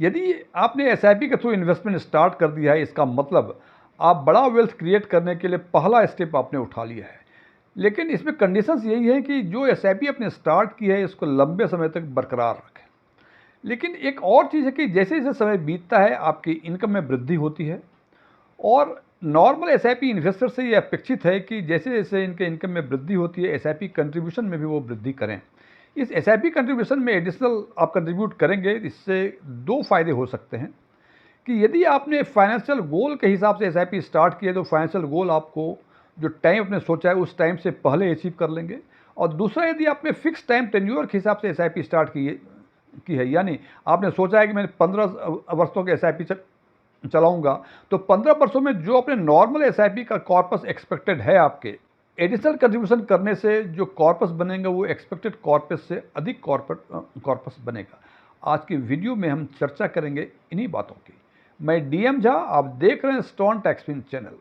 यदि आपने एसआईपी के थ्रू इन्वेस्टमेंट स्टार्ट कर दिया है, इसका मतलब आप बड़ा वेल्थ क्रिएट करने के लिए पहला स्टेप आपने उठा लिया है। लेकिन इसमें कंडीशंस यही है कि जो एसआईपी आपने स्टार्ट की है इसको लंबे समय तक बरकरार रखें। लेकिन एक और चीज़ है कि जैसे जैसे समय बीतता है आपकी इनकम में वृद्धि होती है, और नॉर्मल एसआईपी इन्वेस्टर से ये अपेक्षित है कि जैसे जैसे इनके इनकम में वृद्धि होती है एसआईपी कंट्रीब्यूशन में भी वो वृद्धि करें। इस एसआईपी कंट्रीब्यूशन में एडिशनल आप कंट्रीब्यूट करेंगे, इससे दो फायदे हो सकते हैं कि यदि आपने फाइनेंशियल गोल के हिसाब से एसआईपी स्टार्ट किए तो फाइनेंशियल गोल आपको जो टाइम आपने सोचा है उस टाइम से पहले अचीव कर लेंगे। और दूसरा, यदि आपने फिक्स टाइम टेन्योर के हिसाब से एसआईपी स्टार्ट की है, यानी आपने सोचा है कि मैंने 15 वर्षों के एसआईपी चलाऊंगा, तो 15 वर्षों में जो अपने नॉर्मल एसआईपी का कॉर्पस एक्सपेक्टेड है आपके, एडिशनल कंट्रीब्यूशन करने से जो कॉर्पस बनेगा वो एक्सपेक्टेड कॉर्पस से अधिक कॉर्पस बनेगा। आज की वीडियो में हम चर्चा करेंगे इन्हीं बातों की। मैं डीएम झा, आप देख रहे हैं स्टोन टैक्सफिन चैनल।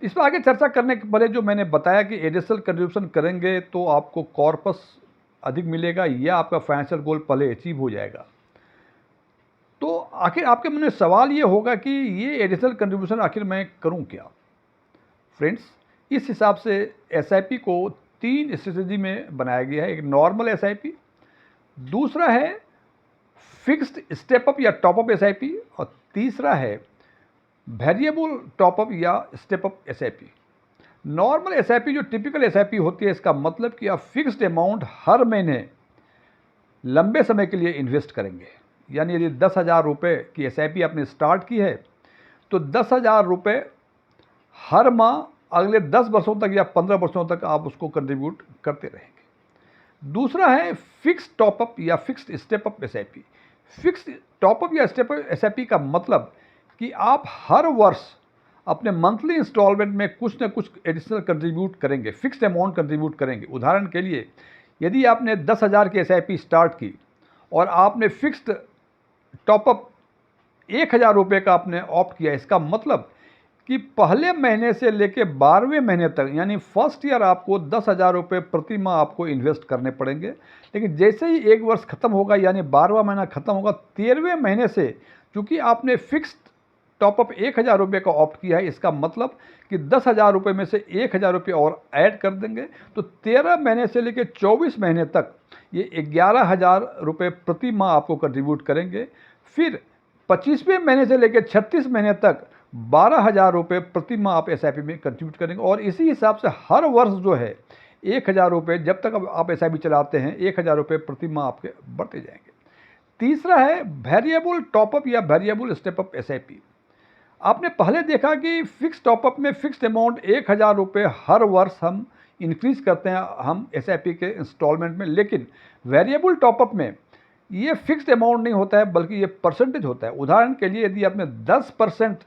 इस पर आगे चर्चा करने के पहले जो मैंने बताया कि एडिशनल कंट्रीब्यूशन करेंगे तो आपको कॉर्पस अधिक मिलेगा या आपका फाइनेंशियल गोल पहले अचीव हो जाएगा, तो आखिर आपके मन में सवाल ये होगा कि ये एडिशनल कंट्रीब्यूशन आखिर मैं करूं क्या। फ्रेंड्स, इस हिसाब से एसआईपी को तीन स्ट्रेटजी में बनाया गया है। एक नॉर्मल एसआईपी, दूसरा है फिक्स्ड स्टेप अप या टॉप अप एसआईपी, और तीसरा है वेरिएबल टॉप अप या step up SIP. Normal SIP जो टिपिकल एसआईपी होती है, इसका मतलब कि आप फिक्स्ड अमाउंट हर महीने लंबे समय के लिए इन्वेस्ट करेंगे। यानी यदि 10,000 रुपये की एसआईपी आपने स्टार्ट की है तो 10,000 रुपये हर माह अगले 10 वर्षों तक या 15 वर्षों तक आप उसको कंट्रीब्यूट करते रहेंगे। दूसरा है फिक्स टॉपअप या fixed step up SIP. Fix top up या स्टेप अप एसआईपी का मतलब कि आप हर वर्ष अपने मंथली इंस्टॉलमेंट में कुछ ना कुछ एडिशनल कंट्रीब्यूट करेंगे, फिक्स्ड अमाउंट कंट्रीब्यूट करेंगे। उदाहरण के लिए, यदि आपने 10,000 की एसआईपी स्टार्ट की और आपने फिक्स्ड टॉपअप 1,000 रुपये का आपने ऑप्ट किया, इसका मतलब कि पहले महीने से लेकर 12वें महीने तक, यानी फर्स्ट ईयर आपको 10,000 रुपये प्रति माह आपको इन्वेस्ट करने पड़ेंगे। लेकिन जैसे ही एक वर्ष खत्म होगा, यानी 12वां महीना खत्म होगा, 13वें महीने से चूंकि आपने फिक्स्ड टॉपअप 1,000 रुपये का ऑप्ट किया है, इसका मतलब कि 10,000 रुपये में से 1,000 रुपये और ऐड कर देंगे, तो 13 महीने से लेकर 24 महीने तक ये 11,000 रुपये प्रति माह आपको कंट्रीब्यूट करेंगे। फिर 25वें महीने से लेकर 36 महीने तक 12,000 रुपये प्रति माह आप एसआईपी में कंट्रीब्यूट करेंगे। और इसी हिसाब से हर वर्ष जो है 1,000 रुपये, जब तक आप एसआईपी चलाते हैं 1,000 रुपये प्रति माह आपके बढ़ते जाएंगे। तीसरा है वेरिएबल टॉपअप या वेरिएबल स्टेप अप एसआईपी। आपने पहले देखा कि फिक्स टॉपअप में फिक्स्ड अमाउंट 1,000 रुपये हर वर्ष हम इंक्रीज करते हैं हम एसआईपी के इंस्टॉलमेंट में, लेकिन वेरिएबल टॉपअप में ये फिक्स्ड अमाउंट नहीं होता है बल्कि ये परसेंटेज होता है। उदाहरण के लिए, यदि आपने 10%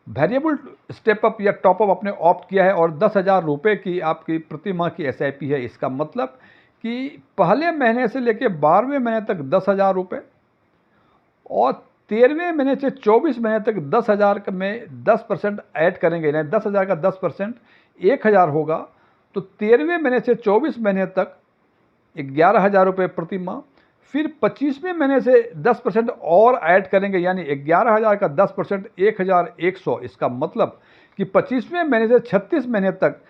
वेरिएबल स्टेप अप या टॉपअप आपने ऑप्ट किया है और 10,000 रुपये की आपकी प्रति माह की एसआईपी है, इसका मतलब कि पहले महीने से लेकर 12वें महीने तक 10,000 रुपये और 13वें महीने से 24 महीने तक 10,000 में 10% ऐड करेंगे, यानी 10,000 का 10% 1,000 होगा, तो 13वें महीने से 24 महीने तक 11,000 रुपये प्रति माह। फिर 25वें महीने से 10% और ऐड करेंगे, यानी 11,000 का 10% 1,100। इसका मतलब कि 25वें महीने से 36 महीने तक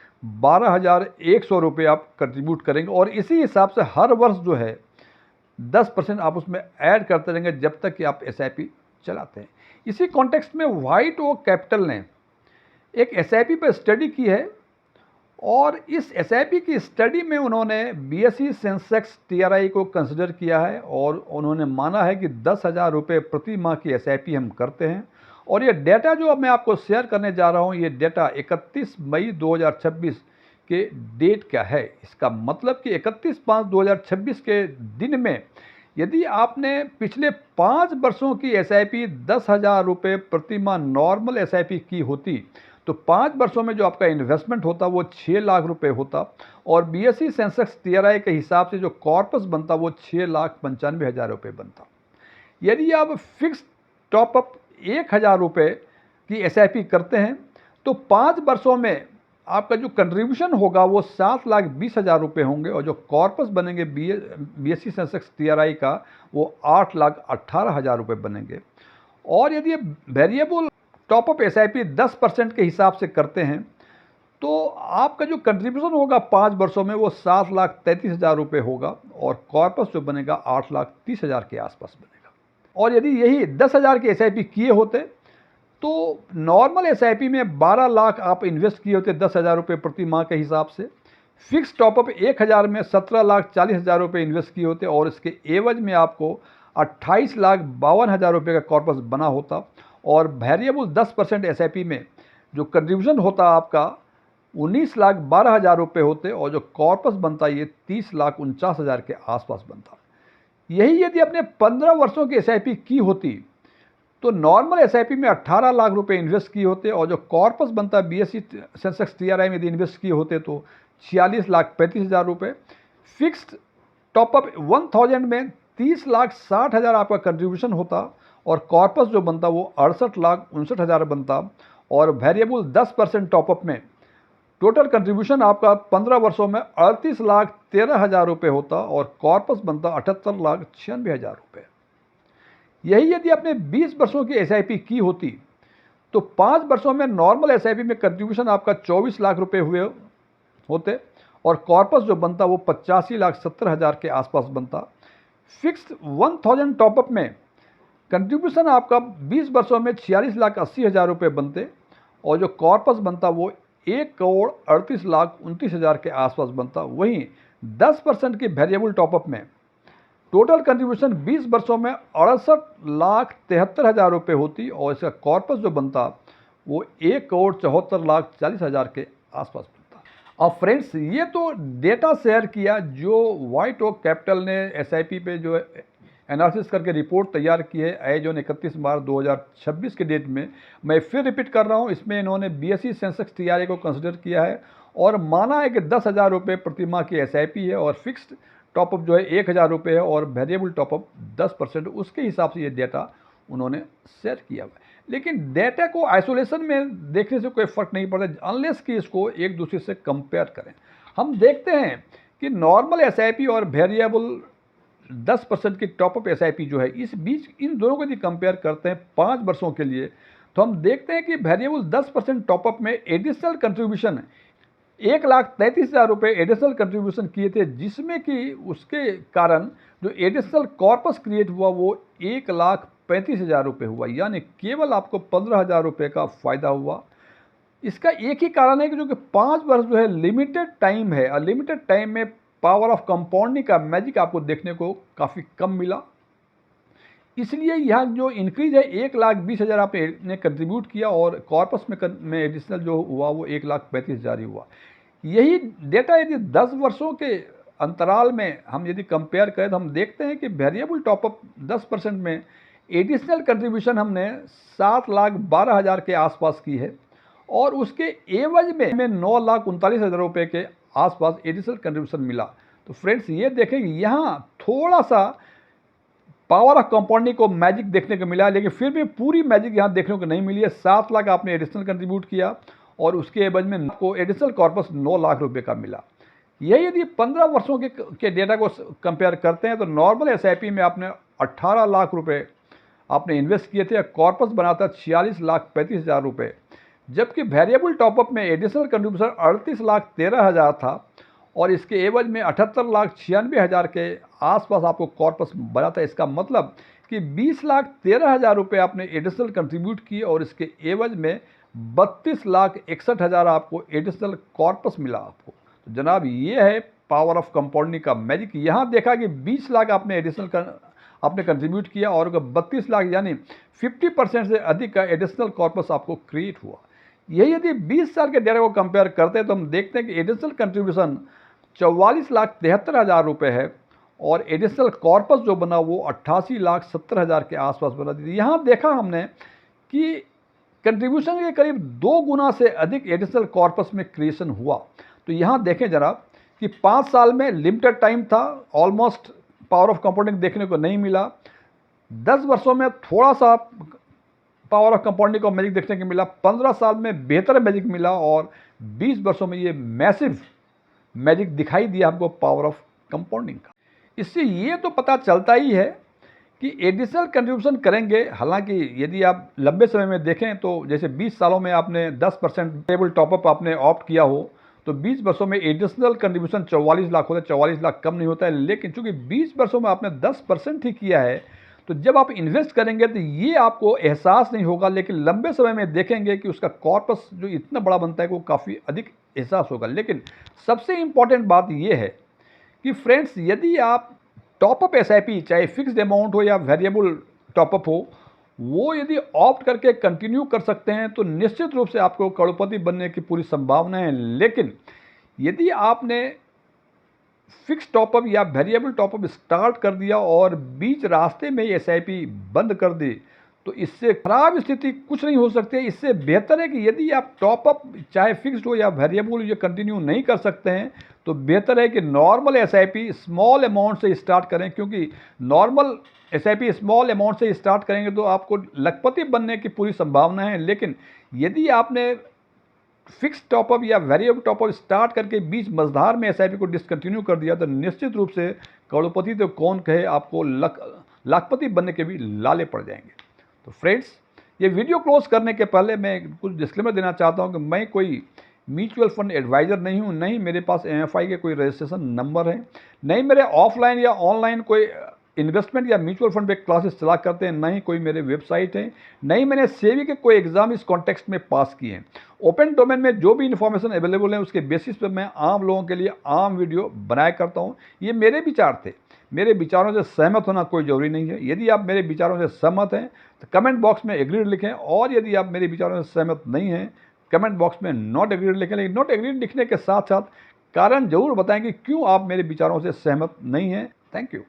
12,100 रुपये आप कंट्रीब्यूट करेंगे। और इसी हिसाब से हर वर्ष जो है 10% आप उसमें ऐड करते रहेंगे जब तक कि आप एसआईपी चलाते हैं। इसी कॉन्टेक्स्ट में व्हाइट ओक कैपिटल ने एक एसआईपी पर स्टडी की है, और इस एसआईपी की स्टडी में उन्होंने बीएसई सेंसेक्स टीआरआई को कंसिडर किया है और उन्होंने माना है कि 10,000 रुपये प्रति माह की एसआईपी हम करते हैं। और ये डेटा जो अब मैं आपको शेयर करने जा रहा हूँ, ये डेटा 31 मई 2026 के डेट का है। इसका मतलब कि 31/5/2026 के दिन में यदि आपने पिछले 5 वर्षों की एसआईपी 10,000 रुपये प्रति माह नॉर्मल एसआईपी की होती, तो 5 वर्षों में जो आपका इन्वेस्टमेंट होता वो 6 लाख रुपए होता, और बीएसई सेंसेक्स टीआरआई के हिसाब से जो कॉर्पस बनता वो 6,95,000 रुपये बनता। यदि आप फिक्स टॉपअप 1,000 रुपये की एसआईपी करते हैं तो 5 वर्षों में आपका जो कंट्रीब्यूशन होगा वो 7,20,000 रुपये होंगे और जो कॉर्पस बनेंगे BSE सेंसेक्स TRI का वो 8,18,000 रुपये बनेंगे। और यदि ये वेरिएबल टॉपअप SIP 10% के हिसाब से करते हैं तो आपका जो कंट्रीब्यूशन होगा 5 वर्षों में वो 7,33,000 रुपये होगा और कॉर्पस जो बनेगा 8,30,000 के आसपास बनेगा। और यदि यही 10,000 के SIP किए होते तो नॉर्मल SIP में 12 लाख आप इन्वेस्ट किए होते 10,000 रुपये प्रति माह के हिसाब से। फिक्स टॉपअप 1,000 में 17,40,000 रुपये इन्वेस्ट किए होते और इसके एवज में आपको 28,52,000 रुपये का कॉर्पस बना होता। और वेरिएबल 10% SIP में जो कंट्रीब्यूशन होता आपका 19,12,000 रुपये होते और जो कॉर्पस बनता ये 30,49,000 के आसपास बनता। यही यदि आपने 15 वर्षों की SIP की होती तो नॉर्मल SIP में 18 लाख रुपए इन्वेस्ट किए होते और जो कॉर्पस बनता है BSE सेंसेक्स TRI में यदि इन्वेस्ट किए होते तो 46,35,000 रुपये। फिक्स्ड टॉपअप 1000 में 30,60,000 आपका कंट्रीब्यूशन होता और कॉर्पस जो बनता वो 68,59,000 बनता। और वेरिएबल 10% टॉपअप में टोटल कंट्रीब्यूशन आपका 15 वर्षों में 38,13,000 रुपये होता और कॉर्पस बनता 78,96,000 रुपये। यही यदि आपने 20 वर्षों की SIP की होती तो 5 वर्षों में नॉर्मल SIP में कंट्रीब्यूशन आपका 24 लाख रुपए हुए होते और कॉर्पस जो बनता वो 85,70,000 के आसपास बनता। फिक्स्ड 1000 टॉपअप में कंट्रीब्यूशन आपका 20 वर्षों में 46,80,000 रुपये बनते और जो कॉर्पस बनता वो 1,38,29,000 के आसपास बनता। वहीं 10% की वेरिएबल टॉपअप में टोटल कंट्रीब्यूशन 20 वर्षों में 68,73,000 रुपये होती और इसका कॉर्पस जो बनता वो 1,74,40,000 के आसपास बनता। अब फ्रेंड्स ये तो डेटा शेयर किया जो व्हाइट ओक कैपिटल ने SIP पे जो एनालिसिस करके रिपोर्ट तैयार की है एज ऑन 31 मार्च 2026 के डेट में। मैं फिर रिपीट कर रहा हूँ, इसमें इन्होंने BSE सेंसेक्स TRI को कंसिडर किया है और माना है कि 10,000 रुपये प्रति माह की SIP है और फिक्स्ड टॉपअप जो है 1,000 रुपये है और वेरिएबल टॉपअप 10%, उसके हिसाब से ये डेटा उन्होंने शेयर किया हुआ है। लेकिन डेटा को आइसोलेशन में देखने से कोई फ़र्क नहीं पड़ता अनलेस कि इसको एक दूसरे से कंपेयर करें। हम देखते हैं कि नॉर्मल SIP और वेरिएबल 10% की टॉपअप SIP जो है इस बीच इन दोनों को यदि कंपेयर करते हैं 5 वर्षों के लिए तो हम देखते हैं कि वेरिएबल 10% टॉपअप में एडिशनल कंट्रीब्यूशन 1,33,000 रुपये एडिशनल कंट्रीब्यूशन किए थे जिसमें कि उसके कारण जो एडिशनल कॉर्पस क्रिएट हुआ वो 1,35,000 रुपये हुआ, यानी केवल आपको 15,000 रुपये का फ़ायदा हुआ। इसका एक ही कारण है कि जो कि 5 वर्ष जो है लिमिटेड टाइम है और लिमिटेड टाइम में पावर ऑफ कंपाउंडिंग का मैजिक आपको देखने को काफ़ी कम मिला। इसलिए यहाँ जो इंक्रीज है 1,20,000 आपने कंट्रीब्यूट किया और कॉर्पस में एडिशनल जो हुआ वो 1,35,000 ही हुआ। यही डेटा यदि 10 वर्षों के अंतराल में हम यदि कंपेयर करें तो हम देखते हैं कि वेरिएबल टॉपअप 10% में एडिशनल कंट्रीब्यूशन हमने 7,12,000 के आसपास की है और उसके एवज में हमें 9,39,000 रुपये के आसपास एडिशनल कंट्रीब्यूशन मिला। तो फ्रेंड्स ये देखें कि यहाँ थोड़ा सा पावर ऑफ कंपाउंडिंग को मैजिक देखने को मिला, लेकिन फिर भी पूरी मैजिक यहाँ देखने को नहीं मिली है। 7 लाख आपने एडिशनल कंट्रीब्यूट किया और उसके एवज में आपको एडिशनल कॉर्पस 9 लाख रुपए का मिला। यही यदि 15 वर्षों के डेटा को कंपेयर करते हैं तो नॉर्मल SIP में आपने 18 लाख रुपए आपने इन्वेस्ट किए थे, कॉर्पस बनाता 46,35,000 रुपये, जबकि वेरिएबल टॉपअप में एडिशनल कंट्रीब्यूशन 38,13,000 था और इसके एवज में 78,96,000 के आसपास आपको कॉर्पस बना था। इसका मतलब कि 20,13,000 रुपये आपने एडिशनल कंट्रीब्यूट किए और इसके एवज में 32,61,000 आपको एडिशनल कॉर्पस मिला आपको। तो जनाब ये है पावर ऑफ कंपाउंडिंग का मैजिक। यहाँ देखा कि 20 लाख आपने एडिशनल आपने कंट्रीब्यूट किया और 32 लाख यानी 50% से अधिक का एडिशनल कॉर्पस आपको क्रिएट हुआ। यही यदि 20 साल के डेटा को कंपेयर करते हैं तो हम देखते हैं कि एडिशनल कंट्रीब्यूशन 44,73,000 रुपये है और एडिशनल कॉर्पस जो बना वो 88,70,000 के आसपास बना। यहाँ देखा हमने कि कंट्रीब्यूशन के करीब 2 गुना से अधिक एडिशनल कॉर्पस में क्रिएशन हुआ। तो यहाँ देखें जनाब कि 5 साल में लिमिटेड टाइम था, ऑलमोस्ट पावर ऑफ कंपाउंडिंग देखने को नहीं मिला। 10 वर्षों में थोड़ा सा पावर ऑफ कंपाउंडिंग का मैजिक देखने को मिला, 15 साल में बेहतर मैजिक मिला और 20 वर्षों में ये मैसिव मैजिक दिखाई दिया हमको पावर ऑफ कंपाउंडिंग का। इससे ये तो पता चलता ही है कि एडिशनल कंट्रीब्यूशन करेंगे। हालांकि यदि आप लंबे समय में देखें तो जैसे 20 सालों में आपने 10% टेबल टॉपअप आपने ऑप्ट किया हो तो 20 वर्षों में एडिशनल कंट्रीब्यूशन 44 लाख होता है। 44 लाख कम नहीं होता है, लेकिन चूंकि 20 वर्षों में आपने 10% ही किया है तो जब आप इन्वेस्ट करेंगे तो ये आपको एहसास नहीं होगा, लेकिन लंबे समय में देखेंगे कि उसका कॉर्पस जो इतना बड़ा बनता है वो काफ़ी अधिक एहसास होगा। लेकिन सबसे इम्पॉर्टेंट बात यह है कि फ्रेंड्स, यदि आप टॉपअप एसआईपी चाहे फिक्स्ड अमाउंट हो या वेरिएबल टॉपअप हो, वो यदि ऑप्ट करके कंटिन्यू कर सकते हैं तो निश्चित रूप से आपको करोड़पति बनने की पूरी संभावना है। लेकिन यदि आपने फिक्स टॉपअप या वेरिएबल टॉपअप स्टार्ट कर दिया और बीच रास्ते में एसआईपी बंद कर दी तो इससे खराब स्थिति कुछ नहीं हो सकती है। इससे बेहतर है कि यदि आप टॉपअप चाहे फिक्स्ड हो या वेरिएबल ये कंटिन्यू नहीं कर सकते हैं तो बेहतर है कि नॉर्मल एसआईपी स्मॉल अमाउंट से स्टार्ट करें, क्योंकि नॉर्मल एसआईपी स्मॉल अमाउंट से स्टार्ट करेंगे तो आपको लखपति बनने की पूरी संभावना है। लेकिन यदि आपने फिक्स टॉपअप या वेरिएबल टॉपअप स्टार्ट करके बीच मझधार में एसआईपी को डिसकंटिन्यू कर दिया तो निश्चित रूप से करोड़पति तो कौन कहे, आपको लाखपति बनने के भी लाले पड़ जाएंगे। तो फ्रेंड्स, ये वीडियो क्लोज करने के पहले मैं कुछ डिस्क्लेमर देना चाहता हूं कि मैं कोई म्यूचुअल फंड एडवाइज़र नहीं हूं, नहीं मेरे पास एमएफआई के कोई रजिस्ट्रेशन नंबर है, नहीं मेरे ऑफलाइन या ऑनलाइन कोई इन्वेस्टमेंट या म्यूचुअल फंड पे क्लासेस चला करते हैं, नहीं कोई मेरे वेबसाइट है, नहीं मैंने सेबी के कोई एग्जाम इस कॉन्टेक्स्ट में पास किए हैं। ओपन डोमेन में जो भी इन्फॉर्मेशन अवेलेबल है उसके बेसिस पर मैं आम लोगों के लिए आम वीडियो बनाया करता हूँ। ये मेरे विचार थे, मेरे विचारों से सहमत होना कोई ज़रूरी नहीं है। यदि आप मेरे विचारों से सहमत हैं तो कमेंट बॉक्स में एग्रीड लिखें, और यदि आप मेरे विचारों से सहमत नहीं हैं कमेंट बॉक्स में नॉट एग्रीड लिखें। लेकिन नॉट एग्रीड लिखने के साथ साथ कारण जरूर बताएं कि क्यों आप मेरे विचारों से सहमत नहीं हैं। Thank you.